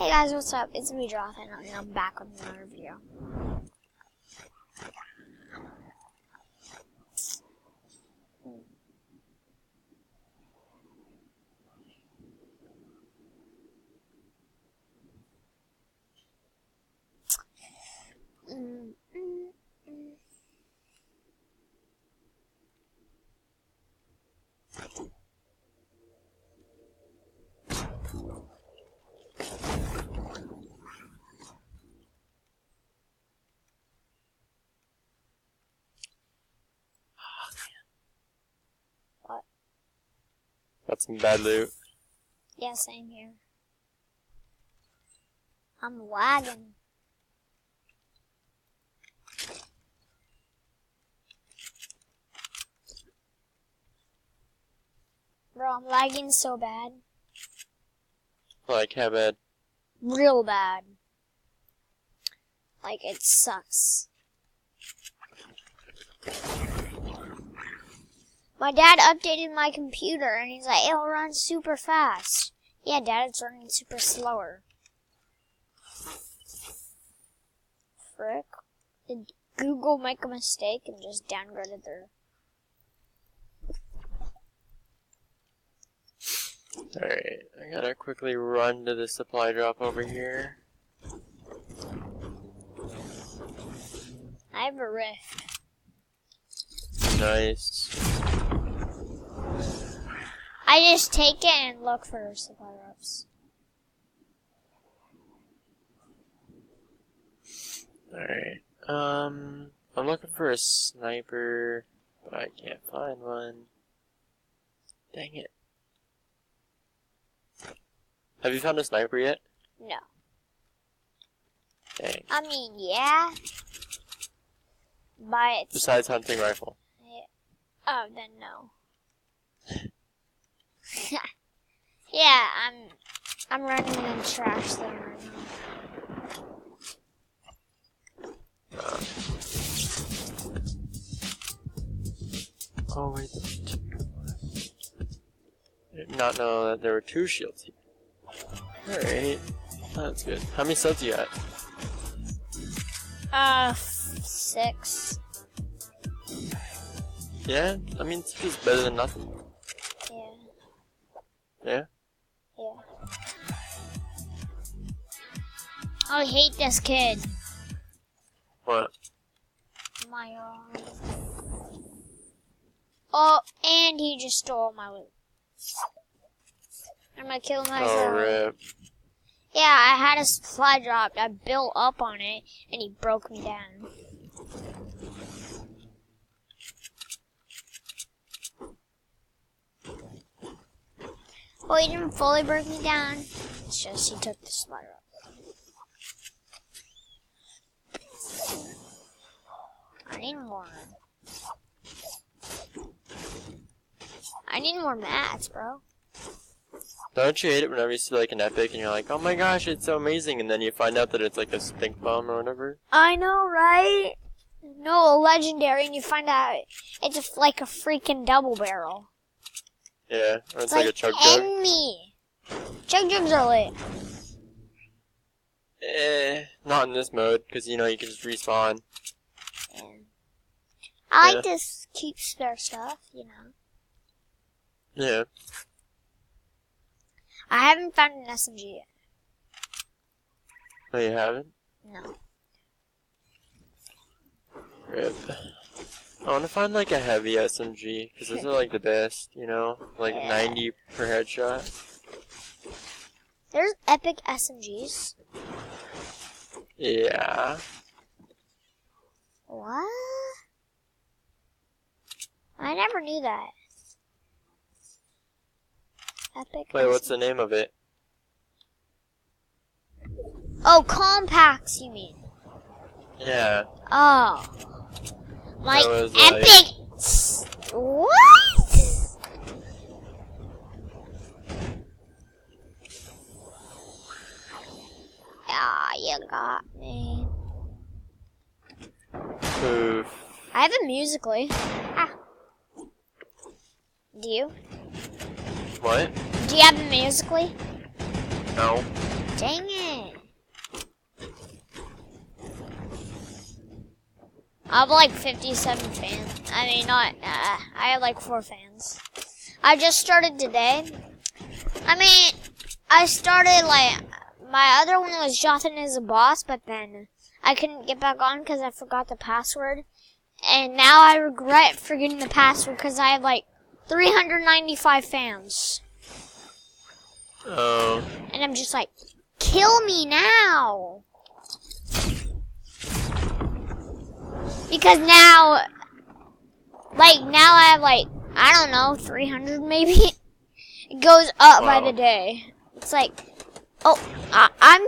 Hey guys, what's up? It's me, Jonathan, and I'm back with another video. What? Got some bad loot. Yeah, same here. I'm lagging. Bro, I'm lagging so bad. Like, how bad? Real bad. Like, it sucks. My dad updated my computer and he's like, it'll run super fast. Yeah, Dad, it's running super slower. Frick. Did Google make a mistake and just downgraded their... Alright, I gotta quickly run to the supply drop over here. I have a rift. Nice. I just take it and look for supply drops. Alright, I'm looking for a sniper, but I can't find one. Dang it. Have you found a sniper yet? No. Dang. I mean, yeah. But it's... Besides hunting rifle. Oh, then no. Yeah, I'm running in trash there right now. Oh wait, there's two. I did not know that there were two shields here. Alright, that's good. How many subs you got? 6. Yeah, I mean, it's just better than nothing. Yeah. Yeah? Yeah. I hate this kid. What? My Oh, and he just stole my loot. I'm gonna kill myself. Oh, rip. Yeah, I had a supply drop. I built up on it, and he broke me down. Well, he didn't fully break me down. It's just he took the supply drop. I need more. I need more mats, bro. Don't you hate it whenever you see like an epic and you're like, oh my gosh, it's so amazing, and then you find out that it's like a stink bomb or whatever? I know, right? No, a legendary, and you find out it's like a freaking double barrel. Yeah, or it's like a chug jug. Enemy. Chug jugs are lit. Not in this mode, because you know you can just respawn. Yeah. I like to keep spare stuff, you know. Yeah. I haven't found an SMG yet. Oh, you haven't? No. Rip. I want to find like a heavy SMG, because those are like the best, you know? Like Yeah. 90 per headshot. There's epic SMGs. Yeah. What? I never knew that. Epic Wait, what's SMG. the name of it? Oh, compacts, you mean? Yeah. Oh. Like, That was, epic... What? Ah, you got me. Oof. I have a Musically. Ah. Do you? What? Do you have a Musically? No. Dang it. I have like 57 fans. I mean, not, I have like 4 fans. I just started today. I mean, I started like, my other one was Jonathan is a Boss, but then I couldn't get back on because I forgot the password. And now I regret forgetting the password because I have like 395 fans. Oh. And I'm just like, kill me now. Because now I have like, I don't know, 300 maybe? It goes up by the day. It's like, oh, I'm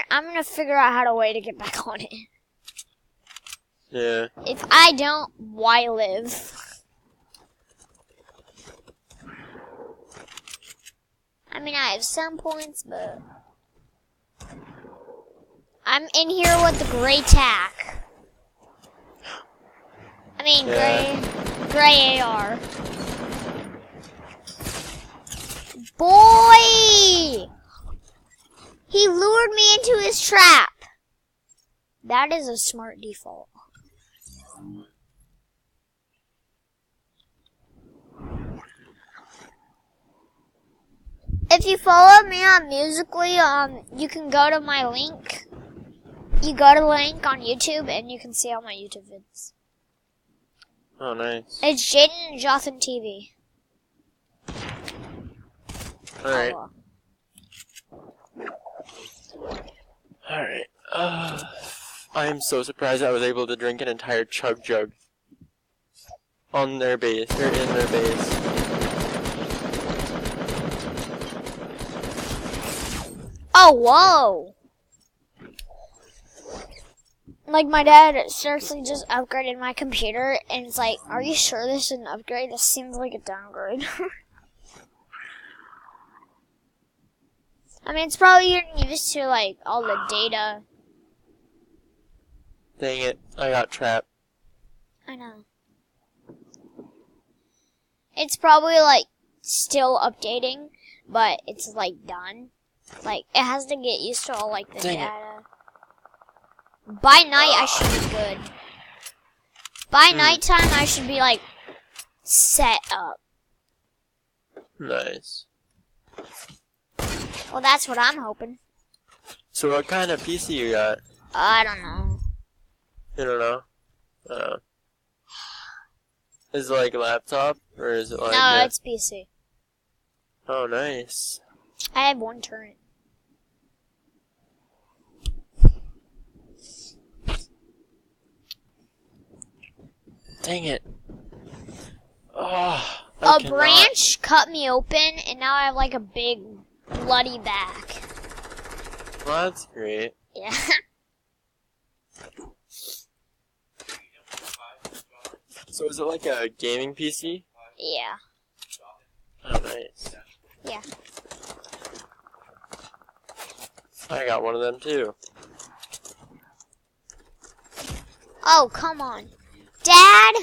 gonna figure out how to get back on it. Yeah. If I don't, why live? I mean, I have some points, but I'm in here with the gray tack. I mean, gray AR. Boy! He lured me into his trap. That is a smart default. If you follow me on Musical.ly, you can go to my link. You go to the link on YouTube and you can see all my YouTube vids. Oh, nice. It's Jaden and Jonathan TV. Alright. Oh, Alright. I am so surprised I was able to drink an entire chug jug. On their base, or in their base. Oh, whoa! Like, my dad seriously just upgraded my computer, and it's like, are you sure this is an upgrade? This seems like a downgrade. I mean, it's probably getting used to, like, all the data. Dang it, I got trapped. I know. It's probably, like, still updating, but it's, like, done. Like, it has to get used to all, like, the data. By night, I should be good. By nighttime, I should be, like, set up. Nice. Well, that's what I'm hoping. So what kind of PC you got? I don't know. You don't know? Is it like a laptop? Or is it like No, it's PC. Oh, nice. I have one turret. Dang it. Oh, A branch cut me open, and now I have like a big bloody back. Well, that's great. Yeah. So is it like a gaming PC? Yeah. Oh, nice. Yeah. I got one of them too. Oh, come on. Dad!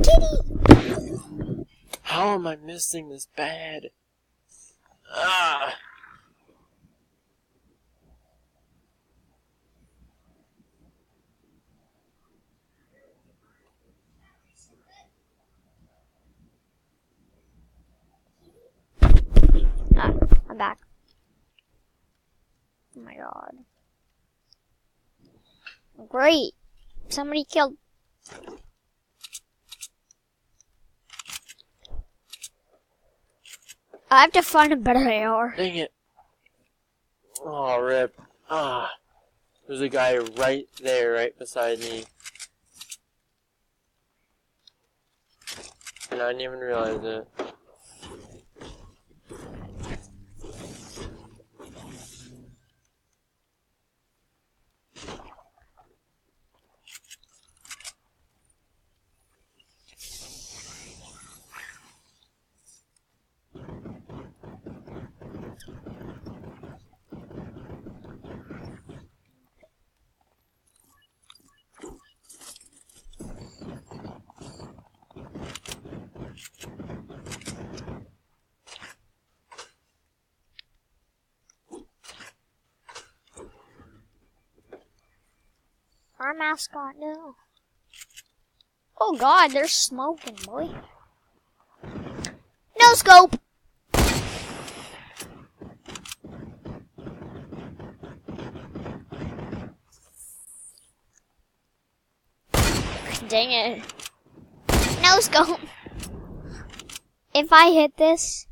Kitty! How am I missing this bad? Ah! I'm back. Oh my god. Great. Somebody killed... I have to find a better AR. Dang it. Oh, rip. Ah. There's a guy right there, right beside me. And I didn't even realize it. Our mascot, no. Oh God, they're smoking, boy. No scope. Dang it. No scope. If I hit this.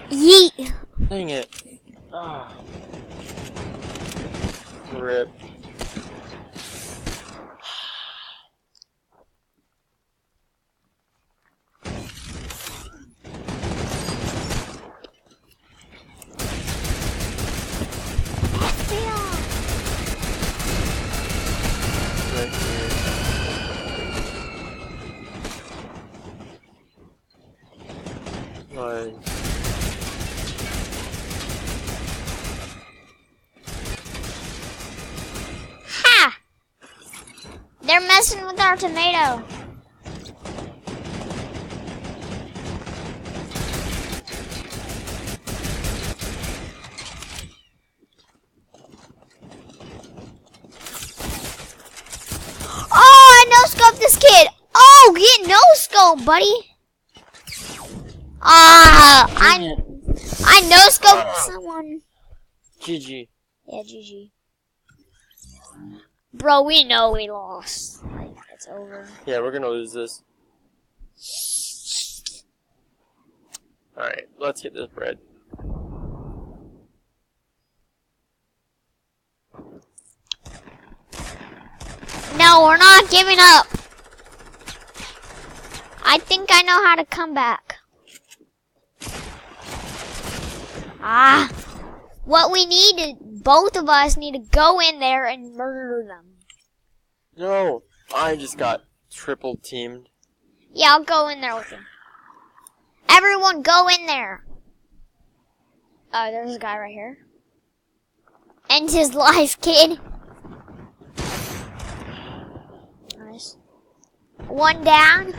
Yeet. Dang it. Ah. Rip. Right here. Like. Ha! They're messing with our tomato. Oh, I no-scoped this kid. Oh, get no-scope, buddy. I no-scoped someone. GG. Yeah, GG. Bro, we know we lost. Like, it's over. Yeah, we're gonna lose this. Alright, let's get this bread. No, we're not giving up. I think I know how to come back. What we need is, both of us need to go in there and murder them. No, I just got triple teamed. Yeah, I'll go in there with you. Everyone go in there. Oh, there's a guy right here. End his life, kid. Nice. One down.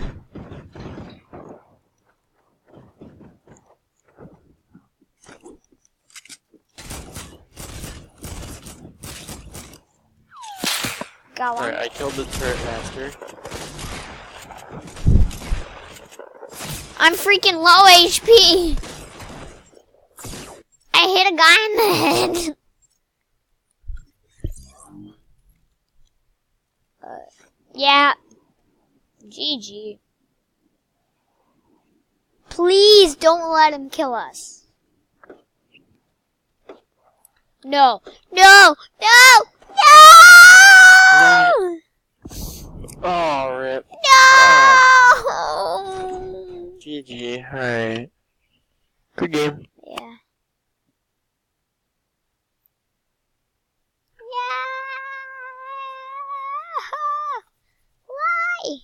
Got one. Alright, I killed the turret master. I'm freaking low HP. I hit a guy in the head. Yeah. GG. Please don't let him kill us. No. No. No. No. Oh, rip. No. GG, alright. Good game. Yeah. Why?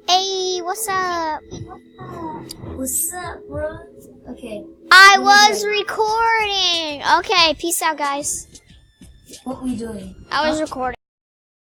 Hey, what's up? What's up, bro? Okay. I was recording. Okay, peace out, guys. What we doing? I was recording.